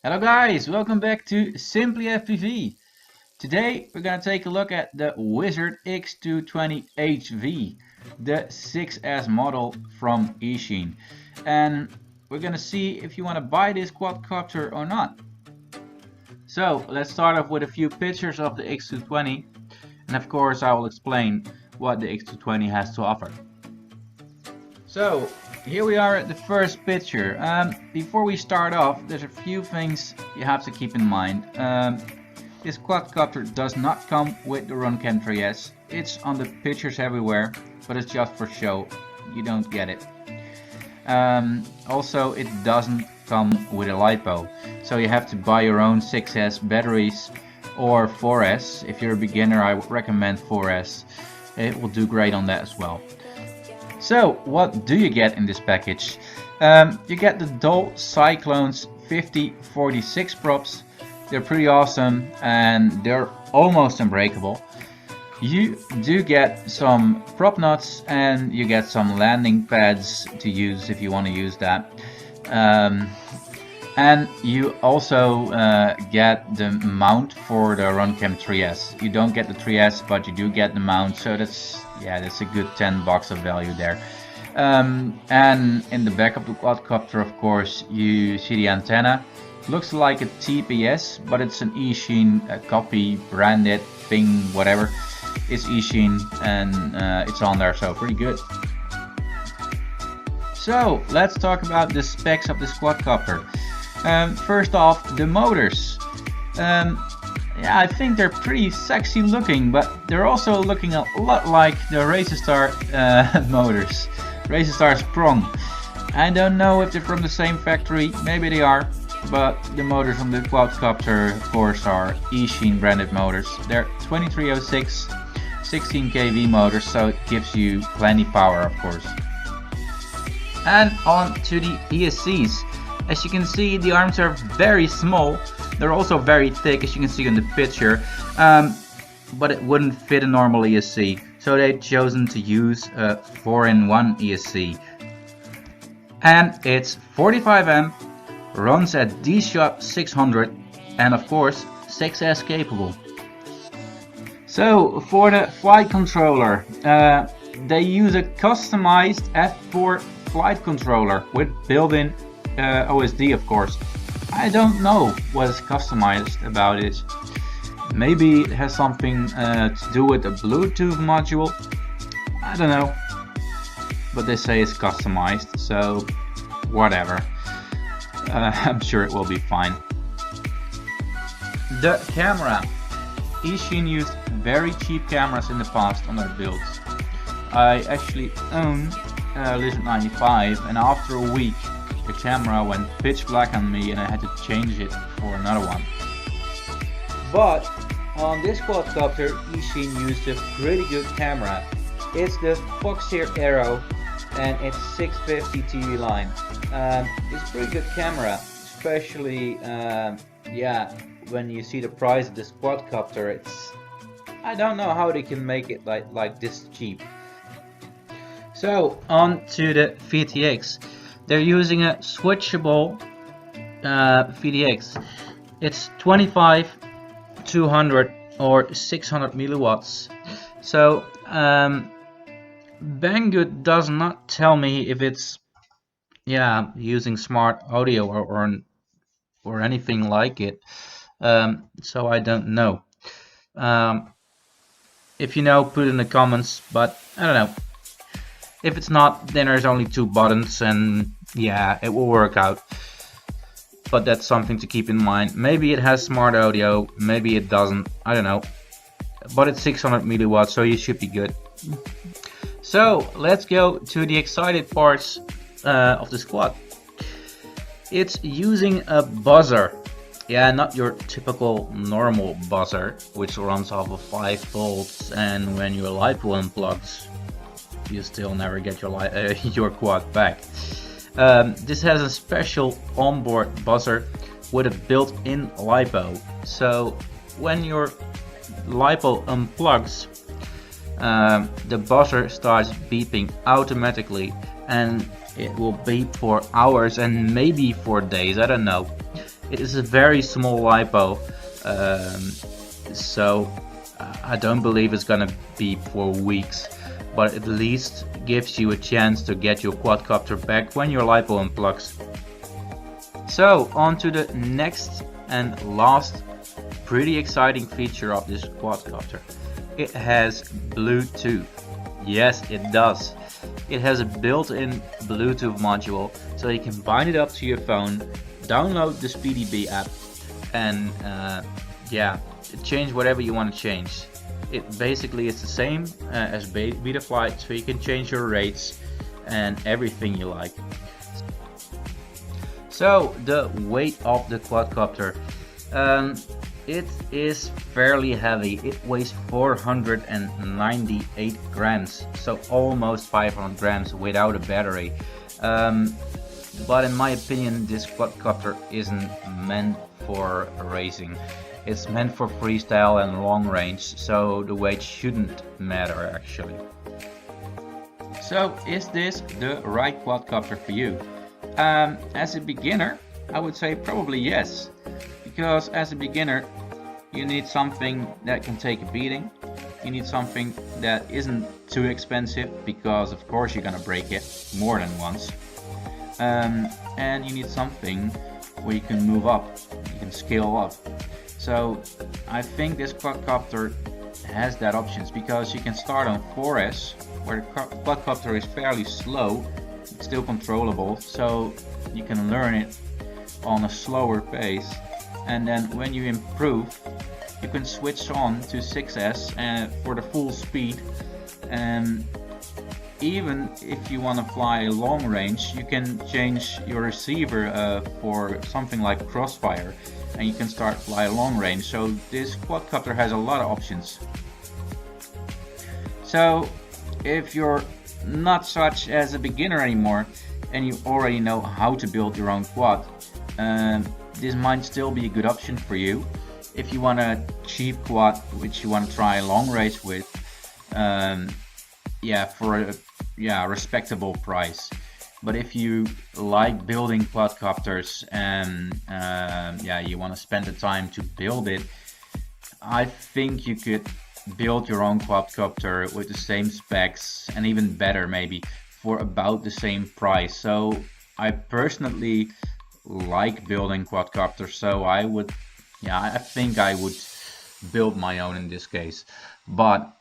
Hello guys, welcome back to Simply FPV. Today we're gonna take a look at the Wizard X220 HV, the 6S model from eachine. And we're gonna see if you wanna buy this quadcopter or not. So let's start off with a few pictures of the X220, and of course I will explain what the X220 has to offer. So here we are at the first picture. Before we start off, there's a few things you have to keep in mind. This quadcopter does not come with the Runcam 3S. It's on the pictures everywhere, but it's just for show. You don't get it. Also, it doesn't come with a LiPo, so you have to buy your own 6S batteries or 4S. If you're a beginner, I would recommend 4S. It will do great on that as well. So, what do you get in this package? You get the Dole Cyclones 5046 props. They're pretty awesome and they're almost unbreakable. You do get some prop nuts and you get some landing pads to use if you want to use that. And you also get the mount for the Runcam 3S. You don't get the 3S, but you do get the mount, so that's a good $10 of value there. And in the back of the quadcopter, of course, you see the antenna. Looks like a TPS, but it's an eachine copy, branded thing, whatever. It's eachine and it's on there, so pretty good. So let's talk about the specs of this quadcopter. First off, the motors. Yeah, I think they're pretty sexy looking, but they're also looking a lot like the Racerstar motors. Racerstar Sprung. I don't know if they're from the same factory, maybe they are, but the motors on the quadcopter, of course, are eachine branded motors. They're 2306, 16 kV motors, so it gives you plenty power, of course. And on to the ESCs. As you can see, the arms are very small. They're also very thick, as you can see in the picture, but it wouldn't fit a normal ESC, so they've chosen to use a 4-in-1 ESC. And it's 45 amp, runs at D-Shot 600, and of course 6S capable. So for the flight controller, they use a customized FORE flight controller with built-in OSD, of course. I don't know what is customized about it. Maybe it has something to do with the Bluetooth module. I don't know. But they say it's customized, so whatever. I'm sure it will be fine. The camera. eachine used very cheap cameras in the past on their builds. I actually own a Lizard 95, and after a week the camera went pitch black on me and I had to change it for another one. But on this quadcopter, eachine used a pretty good camera. It's the FORE Aero and it's 650 TV line. It's a pretty good camera, especially when you see the price of this quadcopter. I don't know how they can make it like this cheap. So on to the VTX. They're using a switchable VTX. It's 25, 200 or 600 milliwatts. So Banggood does not tell me if it's using smart audio or anything like it. So I don't know. If you know, put it in the comments, but I don't know. If it's not, then there's only 2 buttons and yeah, it will work out. But that's something to keep in mind. Maybe it has smart audio, maybe it doesn't, I don't know. But it's 600 milliwatts, so you should be good. So let's go to the excited parts of the squad. It's using a buzzer. Yeah, not your typical normal buzzer, which runs off of 5 volts, and when your LiPo unplugs, you still never get your quad back. This has a special onboard buzzer with a built-in LiPo. So when your LiPo unplugs, the buzzer starts beeping automatically, and it will beep for hours and maybe for days, I don't know. It is a very small LiPo, so I don't believe it's gonna be for weeks, but at least gives you a chance to get your quadcopter back when your LiPo unplugs. So on to the next and last pretty exciting feature of this quadcopter. It has Bluetooth. Yes, it does. It has a built-in Bluetooth module, so you can bind it up to your phone, download the SpeedyBee app, and yeah, change whatever you want to change. It basically is the same as Betaflight, so you can change your rates and everything you like. So the weight of the quadcopter, it is fairly heavy. It weighs 498 grams, so almost 500 grams without a battery. But in my opinion, this quadcopter isn't meant for racing. It's meant for freestyle and long range, so the weight shouldn't matter actually. So is this the right quadcopter for you? As a beginner, I would say probably yes, because as a beginner you need something that can take a beating. You need something that isn't too expensive, because of course you're gonna break it more than once. And you need something where you can move up, you can scale up. So I think this quadcopter has that options, because you can start on FORE, where the quadcopter is fairly slow, it's still controllable, so you can learn it on a slower pace. And then when you improve, you can switch on to 6S for the full speed. And even if you want to fly long range, you can change your receiver for something like crossfire, and you can start fly long range. So this quadcopter has a lot of options. So if you're not such as a beginner anymore and you already know how to build your own quad, this might still be a good option for you. If you want a cheap quad which you want to try a long race with, yeah, for a respectable price. But if you like building quadcopters and yeah, you want to spend the time to build it, I think you could build your own quadcopter with the same specs and even better maybe for about the same price. So I personally like building quadcopters, so I would, yeah, I think I would build my own in this case. But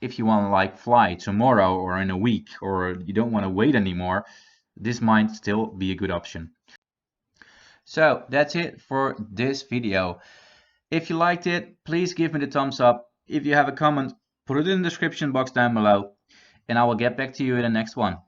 if you want to like fly tomorrow or in a week, or you don't want to wait anymore, this might still be a good option. So that's it for this video. If you liked it, please give me the thumbs up. If you have a comment, put it in the description box down below, and I will get back to you in the next one.